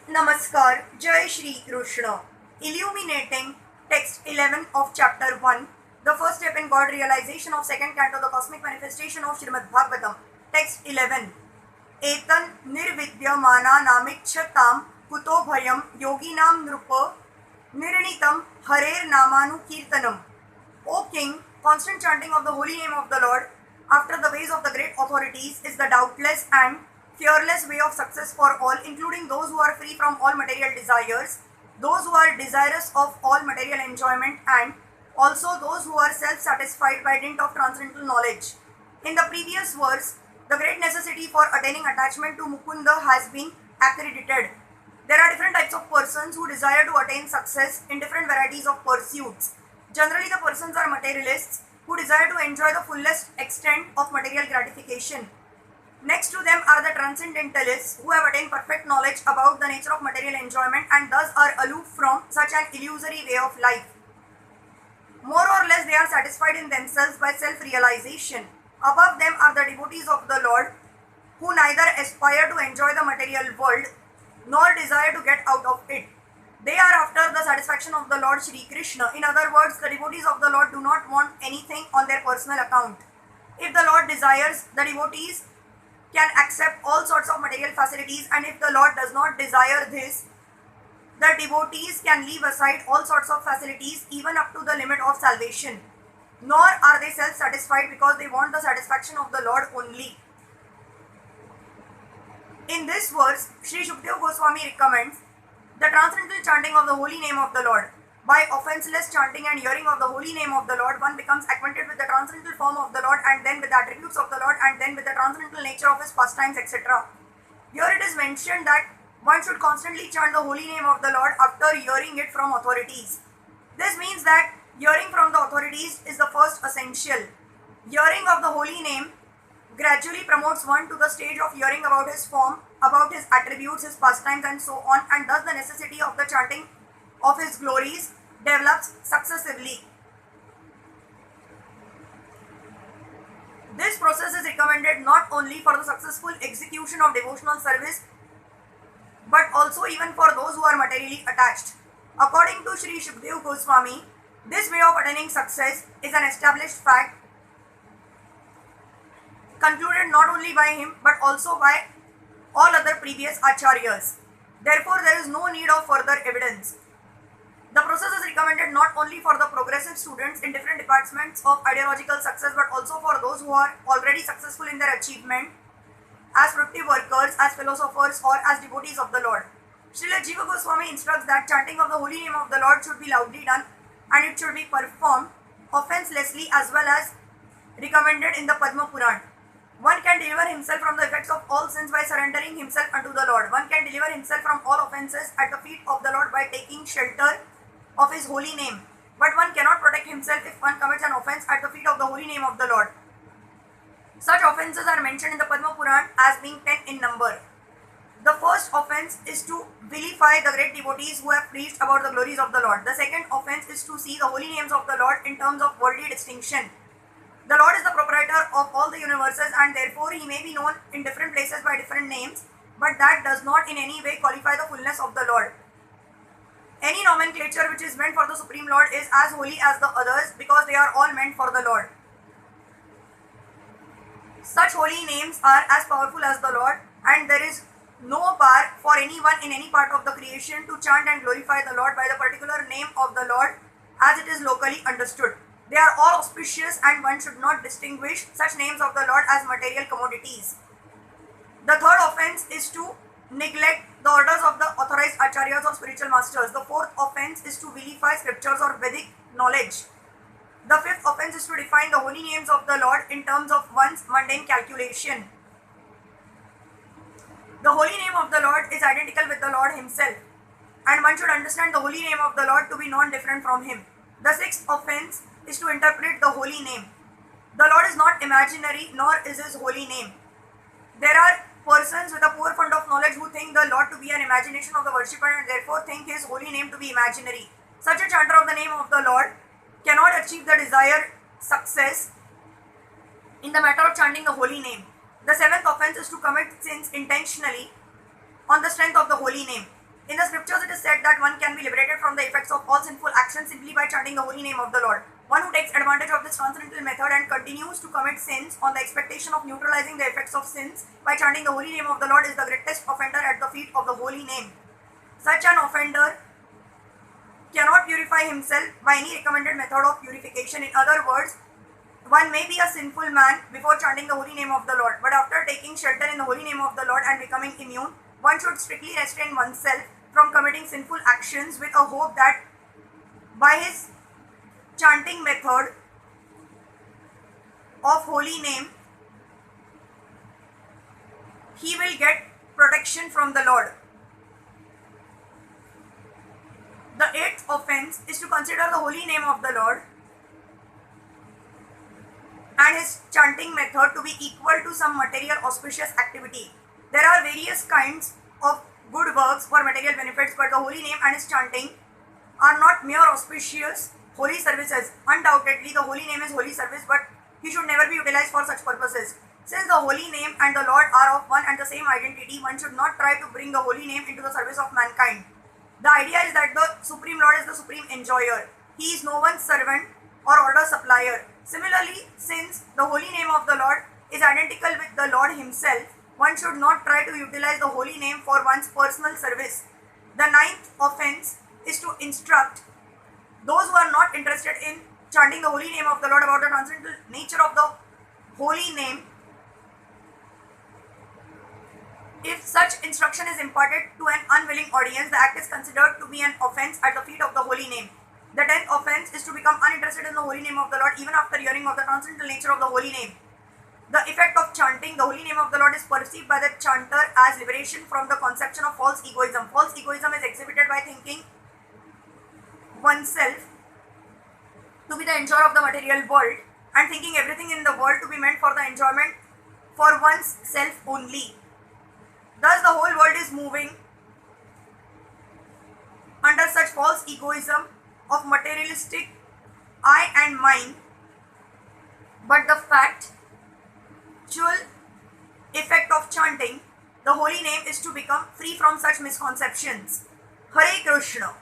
Namaskar, Jai Shri Krishna. Illuminating text 11 of chapter 1, the first step in God realization of second canto, the cosmic manifestation of Srimad Bhagavatam. Text 11. Etan nirvidyamana namikshatam kuto bhayam yoginam nrupa nirnitam harer namanu kirtanam. O King, constant chanting of the holy name of the Lord after the ways of the great authorities is the doubtless and fearless way of success for all, including those who are free from all material desires, those who are desirous of all material enjoyment, and also those who are self-satisfied by dint of transcendental knowledge. In the previous verse, the great necessity for attaining attachment to Mukunda has been accredited. There are different types of persons who desire to attain success in different varieties of pursuits. Generally, the persons are materialists who desire to enjoy the fullest extent of material gratification. Next to them are the transcendentalists who have attained perfect knowledge about the nature of material enjoyment and thus are aloof from such an illusory way of life. More or less, they are satisfied in themselves by self-realization. Above them are the devotees of the Lord who neither aspire to enjoy the material world nor desire to get out of it. They are after the satisfaction of the Lord Shri Krishna. In other words, the devotees of the Lord do not want anything on their personal account. If the Lord desires, the devotees can accept all sorts of material facilities, and if the Lord does not desire this, the devotees can leave aside all sorts of facilities even up to the limit of salvation. Nor are they self-satisfied because they want the satisfaction of the Lord only. In this verse, Sri Shukdev Goswami recommends the transcendental chanting of the holy name of the Lord. By offenseless chanting and hearing of the holy name of the Lord, one becomes acquainted with the transcendental form of the Lord and then with the attributes of the Lord and then with the transcendental nature of his pastimes, etc. Here it is mentioned that one should constantly chant the holy name of the Lord after hearing it from authorities. This means that hearing from the authorities is the first essential. Hearing of the holy name gradually promotes one to the stage of hearing about his form, about his attributes, his pastimes and so on, and thus the necessity of the chanting of his glories develops successively. This process is recommended not only for the successful execution of devotional service but also even for those who are materially attached. According to Sri Shukdev Goswami, this way of attaining success is an established fact concluded not only by him but also by all other previous acharyas. Therefore, there is no need of further evidence. The process is recommended not only for the progressive students in different departments of ideological success but also for those who are already successful in their achievement as productive workers, as philosophers or as devotees of the Lord. Srila Jiva Goswami instructs that chanting of the holy name of the Lord should be loudly done and it should be performed offenselessly as well as recommended in the Padma Puran. One can deliver himself from the effects of all sins by surrendering himself unto the Lord. One can deliver himself from all offences at the feet of the Lord by taking shelter of his holy name. But one cannot protect himself if one commits an offence at the feet of the holy name of the Lord. Such offences are mentioned in the Padma Puran as being 10 in number. The first offence is to vilify the great devotees who have preached about the glories of the Lord. The second offence is to see the holy names of the Lord in terms of worldly distinction. The Lord is the proprietor of all the universes and therefore he may be known in different places by different names, but that does not in any way qualify the fullness of the Lord. Any nomenclature which is meant for the Supreme Lord is as holy as the others because they are all meant for the Lord. Such holy names are as powerful as the Lord and there is no bar for anyone in any part of the creation to chant and glorify the Lord by the particular name of the Lord as it is locally understood. They are all auspicious and one should not distinguish such names of the Lord as material commodities. The third offense is to neglect the orders of the authorized acharyas or spiritual masters. The fourth offense is to vilify scriptures or Vedic knowledge. The fifth offense is to define the holy names of the Lord in terms of one's mundane calculation. The holy name of the Lord is identical with the Lord himself and one should understand the holy name of the Lord to be non-different from him. The sixth offense is to interpret the holy name. The Lord is not imaginary nor is his holy name. There are persons with a poor fund of knowledge who think the Lord to be an imagination of the worshipper and therefore think his holy name to be imaginary. Such a chanter of the name of the Lord cannot achieve the desired success in the matter of chanting the holy name. The seventh offense is to commit sins intentionally on the strength of the holy name. In the scriptures, it is said that one can be liberated from the effects of all sinful actions simply by chanting the holy name of the Lord. One who takes advantage of this transcendental method and continues to commit sins on the expectation of neutralizing the effects of sins by chanting the holy name of the Lord is the greatest offender at the feet of the holy name. Such an offender cannot purify himself by any recommended method of purification. In other words, one may be a sinful man before chanting the holy name of the Lord, but after taking shelter in the holy name of the Lord and becoming immune, one should strictly restrain oneself from committing sinful actions with a hope that by his chanting method of holy name, he will get protection from the Lord. The eighth offense is to consider the holy name of the Lord and his chanting method to be equal to some material auspicious activity. There are various kinds of good works for material benefits, but the holy name and his chanting are not mere auspicious holy services. Undoubtedly, the holy name is holy service, but he should never be utilized for such purposes. Since the holy name and the Lord are of one and the same identity, one should not try to bring the holy name into the service of mankind. The idea is that the Supreme Lord is the supreme enjoyer. He is no one's servant or order supplier. Similarly, since the holy name of the Lord is identical with the Lord himself, one should not try to utilize the holy name for one's personal service. The ninth offense is to instruct those who are not interested in chanting the holy name of the Lord about the transcendental nature of the holy name. If such instruction is imparted to an unwilling audience, the act is considered to be an offense at the feet of the holy name. The 10th offense is to become uninterested in the holy name of the Lord even after hearing of the transcendental nature of the holy name. The effect of chanting the holy name of the Lord is perceived by the chanter as liberation from the conception of false egoism. False egoism is exhibited by thinking oneself to be the enjoyer of the material world and thinking everything in the world to be meant for the enjoyment for one's self only. Thus, the whole world is moving under such false egoism of materialistic I and mine, but the factual effect of chanting the holy name is to become free from such misconceptions. Hare Krishna.